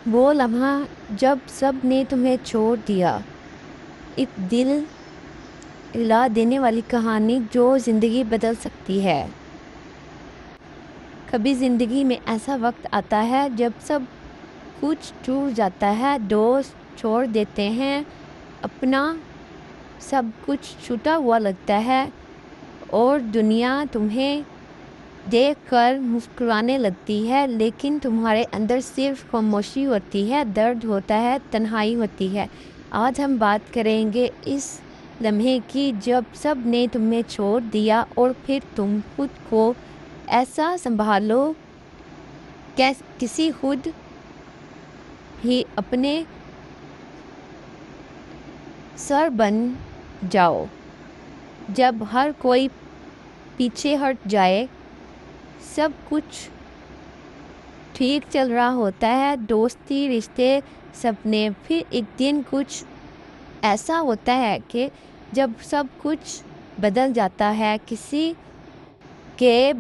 وہ لمحہ جب سب نے تمہیں چھوڑ دیا، ایک دل ہلا دینے والی کہانی جو زندگی بدل سکتی ہے۔ کبھی زندگی میں ایسا وقت آتا ہے جب سب کچھ ٹوٹ جاتا ہے، دوست چھوڑ دیتے ہیں، اپنا سب کچھ چھوٹا ہوا لگتا ہے اور دنیا تمہیں دیکھ کر مسکرانے لگتی ہے، لیکن تمہارے اندر صرف خاموشی ہوتی ہے، درد ہوتا ہے، تنہائی ہوتی ہے۔ آج ہم بات کریں گے اس لمحے کی جب سب نے تمہیں چھوڑ دیا اور پھر تم خود کو ایسا سنبھالو کسی خود ہی اپنے سر بن جاؤ۔ جب ہر کوئی پیچھے ہٹ جائے، سب کچھ ٹھیک چل رہا ہوتا ہے، دوستی، رشتے، سپنے، پھر ایک دن کچھ ایسا ہوتا ہے کہ جب سب کچھ بدل جاتا ہے، کسی کے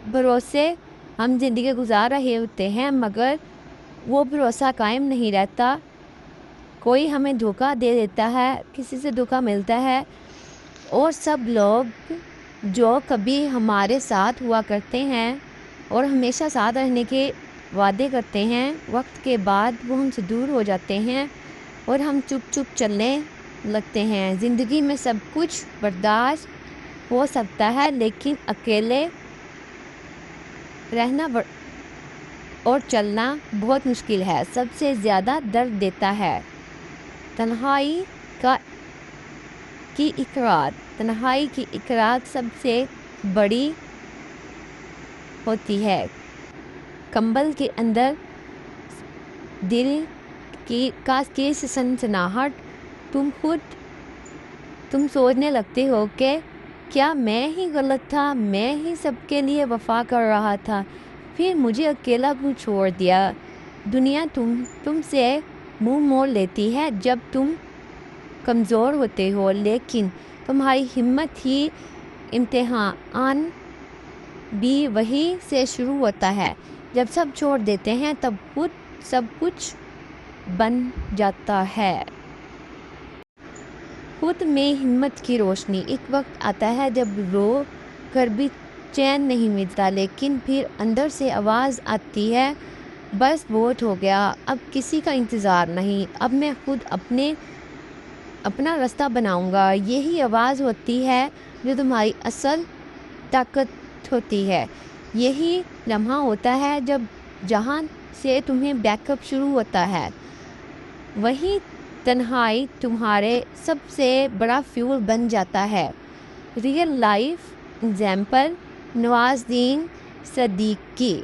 بھروسے ہم زندگی گزار رہے ہوتے ہیں مگر وہ بھروسہ قائم نہیں رہتا، کوئی ہمیں دھوکہ دے دیتا ہے، کسی سے دھوکہ ملتا ہے، اور سب لوگ جو کبھی ہمارے ساتھ ہوا کرتے ہیں اور ہمیشہ ساتھ رہنے کے وعدے کرتے ہیں، وقت کے بعد وہ ہم سے دور ہو جاتے ہیں اور ہم چپ چپ چلنے لگتے ہیں۔ زندگی میں سب کچھ برداشت ہو سکتا ہے لیکن اکیلے رہنا اور چلنا بہت مشکل ہے۔ سب سے زیادہ درد دیتا ہے تنہائی کی اقرار۔ تنہائی کی اقرار سب سے بڑی ہوتی ہے۔ کمبل کے اندر دل کی سنسناہٹ، تم سوچنے لگتے ہو کہ کیا میں ہی غلط تھا، میں ہی سب کے لیے وفا کر رہا تھا، پھر مجھے اکیلا کیوں چھوڑ دیا۔ دنیا تم سے منہ موڑ لیتی ہے جب تم کمزور ہوتے ہو، لیکن تمہاری ہمت ہی امتحان بھی وہی سے شروع ہوتا ہے۔ جب سب چھوڑ دیتے ہیں تب خود سب کچھ بن جاتا ہے۔ خود میں ہمت کی روشنی۔ ایک وقت آتا ہے جب رو کر بھی چین نہیں ملتا، لیکن پھر اندر سے آواز آتی ہے، بس بہت ہو گیا، اب کسی کا انتظار نہیں، اب میں خود اپنا راستہ بناؤں گا۔ یہی آواز ہوتی ہے جو تمہاری اصل طاقت ہوتی ہے۔ یہی لمحہ ہوتا ہے جب جہاں سے تمہیں بیک اپ شروع ہوتا ہے۔ وہی تنہائی تمہارے سب سے بڑا فیول بن جاتا ہے۔ ریئل لائف ایگزامپل، نواز الدین صدیقی۔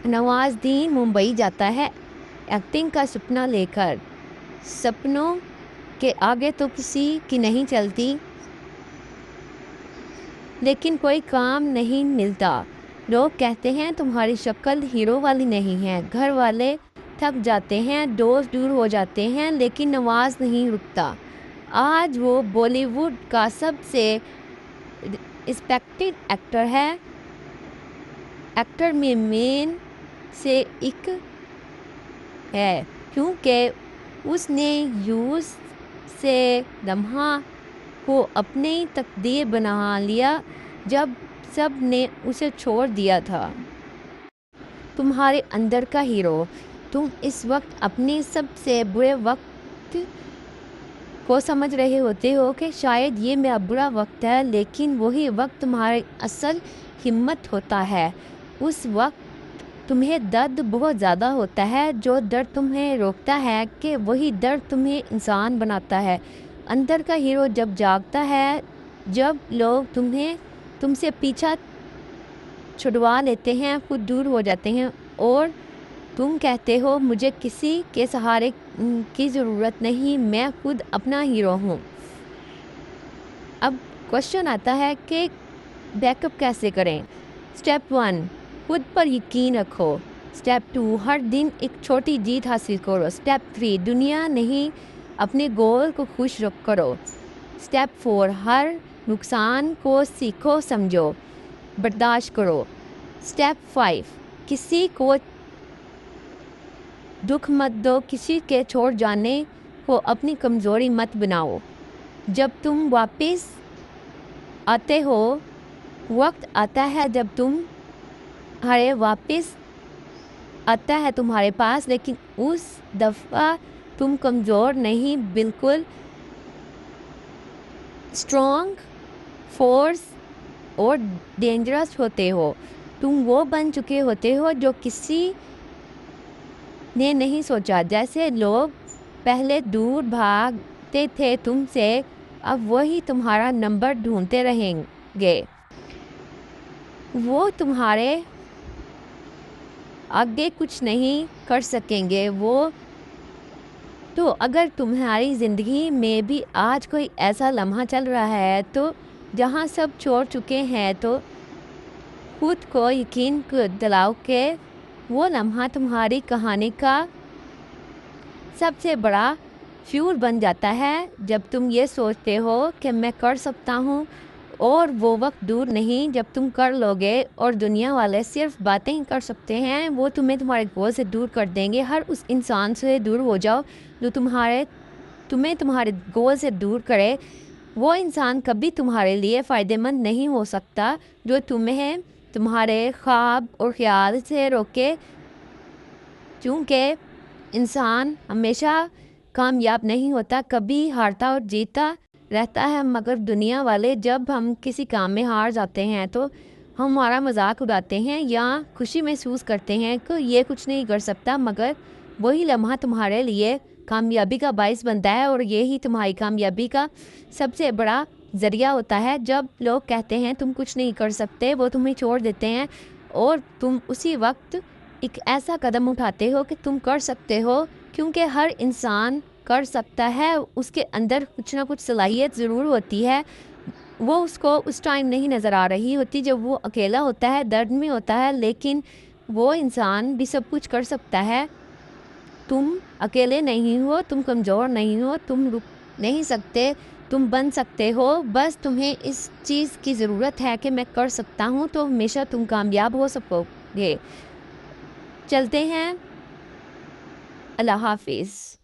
نواز الدین ممبئی جاتا ہے ایکٹنگ کا سپنا لے کر۔ سپنوں کے آگے تو کسی کی نہیں چلتی، لیکن کوئی کام نہیں ملتا۔ لوگ کہتے ہیں تمہاری شکل ہیرو والی نہیں ہے، گھر والے تھک جاتے ہیں، دوست دور ہو جاتے ہیں، لیکن نواز نہیں رکتا۔ آج وہ بالی ووڈ کا سب سے رسپیکٹڈ ایکٹر ہے۔ ایکٹر میں مین سے ایک ہے کیونکہ اس نے یوز سے لمحہ کو اپنی تقدیر بنا لیا جب سب نے اسے چھوڑ دیا تھا۔ تمہارے اندر کا ہیرو۔ تم اس وقت اپنے سب سے برے وقت کو سمجھ رہے ہوتے ہو کہ شاید یہ میرا برا وقت ہے، لیکن وہی وقت تمہاری اصل ہمت ہوتا ہے۔ اس وقت تمہیں درد بہت زیادہ ہوتا ہے، جو درد تمہیں روکتا ہے کہ وہی درد تمہیں انسان بناتا ہے۔ اندر کا ہیرو جب جاگتا ہے، جب لوگ تم سے پیچھا چھڑوا لیتے ہیں، خود دور ہو جاتے ہیں اور تم کہتے ہو مجھے کسی کے سہارے کی ضرورت نہیں، میں خود اپنا ہیرو ہوں۔ اب کوشچن آتا ہے کہ بیک اپ کیسے کریں؟ سٹیپ 1، خود پر یقین رکھو۔ سٹیپ 2، ہر دن ایک چھوٹی جیت حاصل کرو۔ سٹیپ 3، دنیا نہیں اپنے گول کو خوش کرو۔ سٹیپ 4، ہر نقصان کو سیکھو، سمجھو، برداشت کرو۔ سٹیپ 5، کسی کو دکھ مت دو کسی کے چھوڑ جانے کو، اپنی کمزوری مت بناؤ۔ جب تم واپس آتے ہو، وقت آتا ہے جب تمہارے واپس آتا ہے تمہارے پاس، لیکن اس دفعہ تم کمزور نہیں، بالکل اسٹرانگ، فورس اور ڈینجرس ہوتے ہو۔ تم وہ بن چکے ہوتے ہو جو کسی نے نہیں سوچا۔ جیسے لوگ پہلے دور بھاگتے تھے تم سے، اب وہی تمہارا نمبر ڈھونڈتے رہیں گے۔ وہ تمہارے آگے کچھ نہیں کر سکیں گے۔ تو اگر تمہاری زندگی میں بھی آج کوئی ایسا لمحہ چل رہا ہے تو جہاں سب چھوڑ چکے ہیں، تو خود کو یقین دلاؤ کہ وہ لمحہ تمہاری کہانی کا سب سے بڑا فیول بن جاتا ہے۔ جب تم یہ سوچتے ہو کہ میں کر سکتا ہوں، اور وہ وقت دور نہیں جب تم کر لو گے، اور دنیا والے صرف باتیں ہی کر سکتے ہیں، وہ تمہیں تمہارے گول سے دور کر دیں گے۔ ہر اس انسان سے دور ہو جاؤ جو تمہیں تمہارے گول سے دور کرے۔ وہ انسان کبھی تمہارے لیے فائدہ مند نہیں ہو سکتا جو تمہیں تمہارے خواب اور خیال سے روکے، کیونکہ انسان ہمیشہ کامیاب نہیں ہوتا، کبھی ہارتا اور جیتا رہتا ہے۔ مگر دنیا والے جب ہم کسی کام میں ہار جاتے ہیں تو ہمارا مذاق اڑاتے ہیں یا خوشی محسوس کرتے ہیں کہ یہ کچھ نہیں کر سکتا، مگر وہی لمحہ تمہارے لیے کامیابی کا باعث بنتا ہے، اور یہی تمہاری کامیابی کا سب سے بڑا ذریعہ ہوتا ہے۔ جب لوگ کہتے ہیں تم کچھ نہیں کر سکتے، وہ تمہیں چھوڑ دیتے ہیں، اور تم اسی وقت ایک ایسا قدم اٹھاتے ہو کہ تم کر سکتے ہو، کیونکہ ہر انسان کر سکتا ہے۔ اس کے اندر کچھ نہ کچھ صلاحیت ضرور ہوتی ہے، وہ اس کو اس ٹائم نہیں نظر آ رہی ہوتی جب وہ اکیلا ہوتا ہے، درد میں ہوتا ہے، لیکن وہ انسان بھی سب کچھ کر سکتا ہے۔ تم اکیلے نہیں ہو، تم کمزور نہیں ہو، تم رک نہیں سکتے، تم بن سکتے ہو۔ بس تمہیں اس چیز کی ضرورت ہے کہ میں کر سکتا ہوں، تو ہمیشہ تم کامیاب ہو سکو گے۔ چلتے ہیں، اللہ حافظ۔